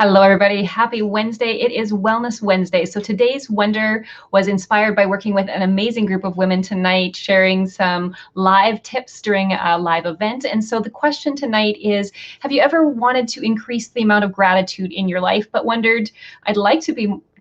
Hello, everybody. Happy Wednesday. It is Wellness Wednesday. So today's wonder was inspired by working with an amazing group of women tonight, sharing some live tips during a live event. And so the question tonight is, have you ever wanted to increase the amount of gratitude in your life, but wondered, I'd like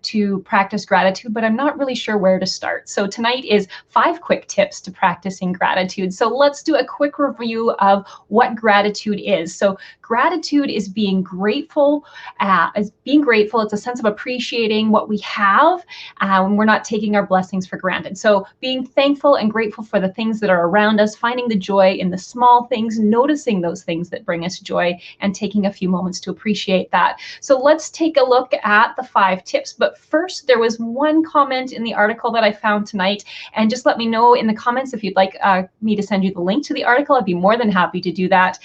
to practice gratitude, but I'm not really sure where to start. So tonight is 5 quick tips to practicing gratitude. So let's do a quick review of what gratitude is. So gratitude is being grateful. It's a sense of appreciating what we have when we're not taking our blessings for granted. So being thankful and grateful for the things that are around us, finding the joy in the small things, noticing those things that bring us joy, and taking a few moments to appreciate that. So let's take a look at the 5 tips. But first, there was one comment in the article that I found tonight, and just let me know in the comments if you'd like me to send you the link to the article. I'd be more than happy to do that.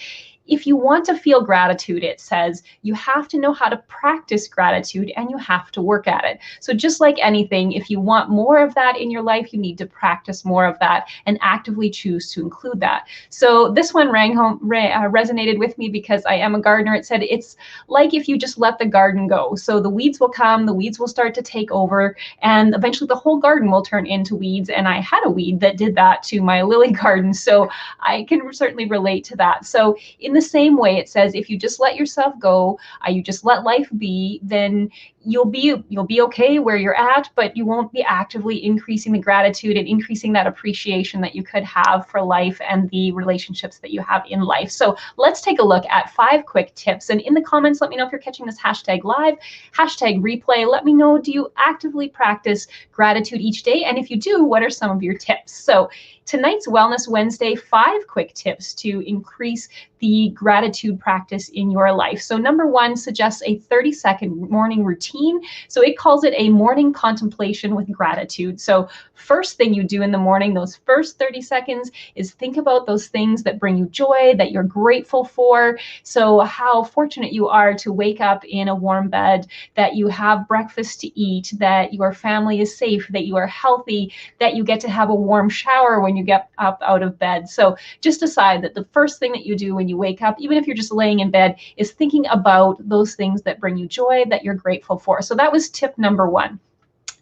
If you want to feel gratitude, it says, you have to know how to practice gratitude and you have to work at it. So just like anything, if you want more of that in your life, you need to practice more of that and actively choose to include that. So this one resonated with me because I am a gardener. It said, it's like if you just let the garden go. So the weeds will come, the weeds will start to take over, and eventually the whole garden will turn into weeds. And I had a weed that did that to my lily garden. So I can certainly relate to that. So in the same way, it says, if you just let yourself go, you just let life be, then you'll be okay where you're at, but you won't be actively increasing the gratitude and increasing that appreciation that you could have for life and the relationships that you have in life. So let's take a look at 5 quick tips. And in the comments, let me know if you're catching this hashtag live, hashtag replay. Let me know, do you actively practice gratitude each day? And if you do, what are some of your tips? So tonight's Wellness Wednesday, 5 quick tips to increase the gratitude practice in your life. So number 1 suggests a 30-second morning routine. So it calls it a morning contemplation with gratitude. So first thing you do in the morning, those first 30 seconds, is think about those things that bring you joy, that you're grateful for. So how fortunate you are to wake up in a warm bed, that you have breakfast to eat, that your family is safe, that you are healthy, that you get to have a warm shower when you get up out of bed. So just decide that the first thing that you do when you wake up, even if you're just laying in bed, is thinking about those things that bring you joy, that you're grateful for. So that was tip number 1.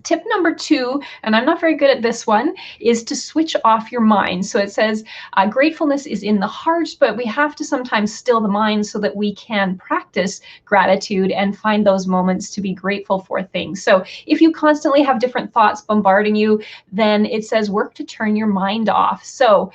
Tip number 2, and I'm not very good at this one, is to switch off your mind. So it says gratefulness is in the heart, but we have to sometimes still the mind so that we can practice gratitude and find those moments to be grateful for things. So if you constantly have different thoughts bombarding you, then it says work to turn your mind off. So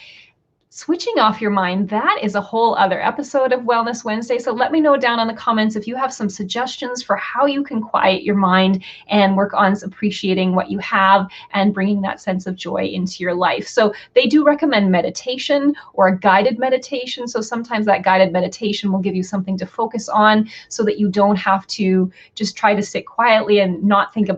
switching off your mind, that is a whole other episode of Wellness Wednesday. So let me know down in the comments if you have some suggestions for how you can quiet your mind and work on appreciating what you have and bringing that sense of joy into your life. So they do recommend meditation or a guided meditation. So sometimes that guided meditation will give you something to focus on so that you don't have to just try to sit quietly and not thinking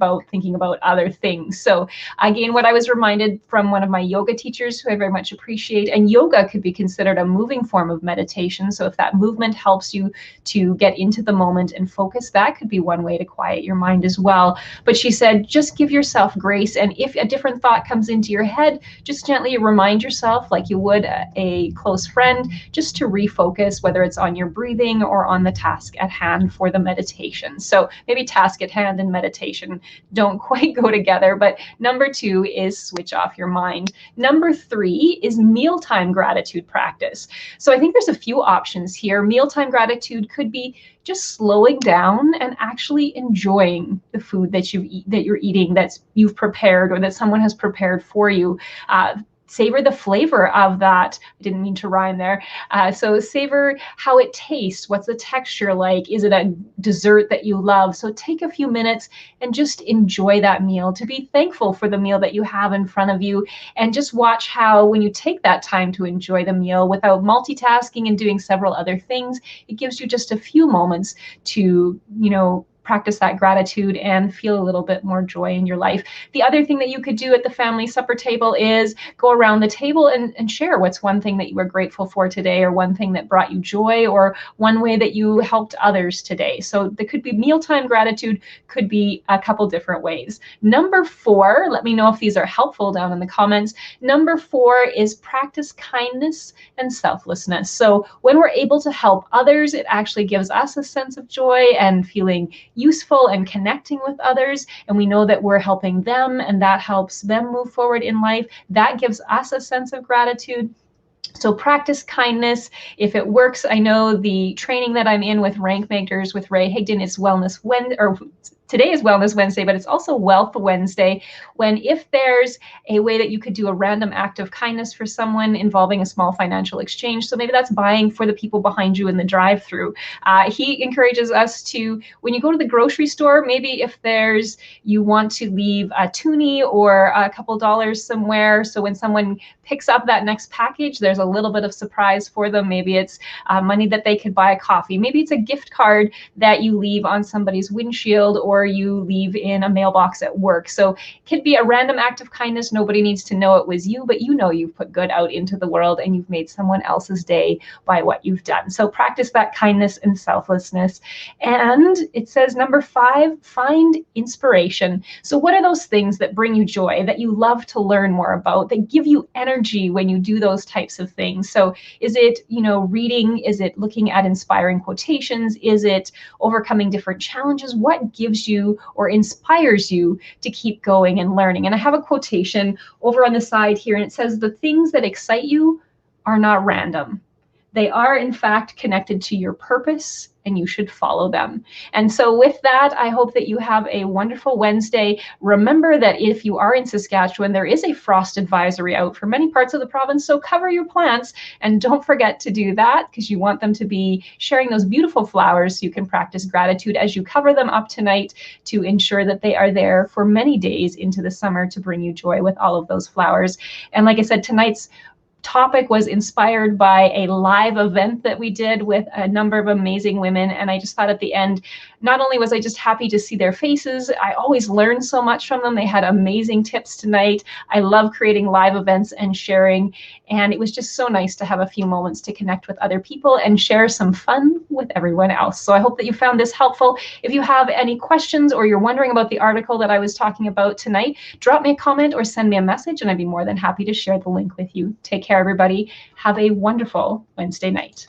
about other things. So again, what I was reminded from one of my yoga teachers who I very much appreciate, and yoga could be considered a moving form of meditation. So if that movement helps you to get into the moment and focus, that could be one way to quiet your mind as well. But she said, just give yourself grace. And if a different thought comes into your head, just gently remind yourself, like you would a close friend, just to refocus, whether it's on your breathing or on the task at hand for the meditation. So maybe task at hand and meditation don't quite go together. But number 2 is switch off your mind. Number 3 is mealtime gratitude practice. So I think there's a few options here. Mealtime gratitude could be just slowing down and actually enjoying the food that you're eating, that you've prepared or that someone has prepared for you. Savor the flavor of that. I didn't mean to rhyme there. So savor how it tastes. What's the texture like? Is it a dessert that you love? So take a few minutes and just enjoy that meal, to be thankful for the meal that you have in front of you, and just watch how when you take that time to enjoy the meal without multitasking and doing several other things, it gives you just a few moments to, practice that gratitude and feel a little bit more joy in your life. The other thing that you could do at the family supper table is go around the table and share what's one thing that you were grateful for today, or one thing that brought you joy, or one way that you helped others today. So there could be mealtime gratitude, could be a couple different ways. Number 4, let me know if these are helpful down in the comments. Number 4 is practice kindness and selflessness. So when we're able to help others, it actually gives us a sense of joy and feeling useful and connecting with others. And we know that we're helping them, and that helps them move forward in life. That gives us a sense of gratitude. So practice kindness. If it works, I know the training that I'm in with Rank Makers with Ray Higdon is Wellness Wednesday, or today is Wellness Wednesday, but it's also Wealth Wednesday, when if there's a way that you could do a random act of kindness for someone involving a small financial exchange. So maybe that's buying for the people behind you in the drive-through. He encourages us to, when you go to the grocery store, maybe if there's, you want to leave a toonie or a couple dollars somewhere, so when someone picks up that next package, there's a little bit of surprise for them. Maybe it's money that they could buy a coffee. Maybe it's a gift card that you leave on somebody's windshield, or you leave in a mailbox at work. So it could be a random act of kindness. Nobody needs to know it was you, but you know you've put good out into the world and you've made someone else's day by what you've done. So practice that kindness and selflessness. And it says number 5, find inspiration. So what are those things that bring you joy, that you love to learn more about, that give you energy when you do those types of things? So is it, reading? Is it looking at inspiring quotations? Is it overcoming different challenges? What gives you or inspires you to keep going and learning? And I have a quotation over on the side here, and it says, "The things that excite you are not random. They are, in fact, connected to your purpose, and you should follow them." And so with that, I hope that you have a wonderful Wednesday. Remember that if you are in Saskatchewan, there is a frost advisory out for many parts of the province, so cover your plants, and don't forget to do that, because you want them to be sharing those beautiful flowers so you can practice gratitude as you cover them up tonight, to ensure that they are there for many days into the summer to bring you joy with all of those flowers. And like I said, tonight's topic was inspired by a live event that we did with a number of amazing women. And I just thought at the end, not only was I just happy to see their faces, I always learn so much from them. They had amazing tips tonight. I love creating live events and sharing. And it was just so nice to have a few moments to connect with other people and share some fun with everyone else. So I hope that you found this helpful. If you have any questions, or you're wondering about the article that I was talking about tonight, drop me a comment or send me a message, and I'd be more than happy to share the link with you. Take care, everybody. Have a wonderful Wednesday night.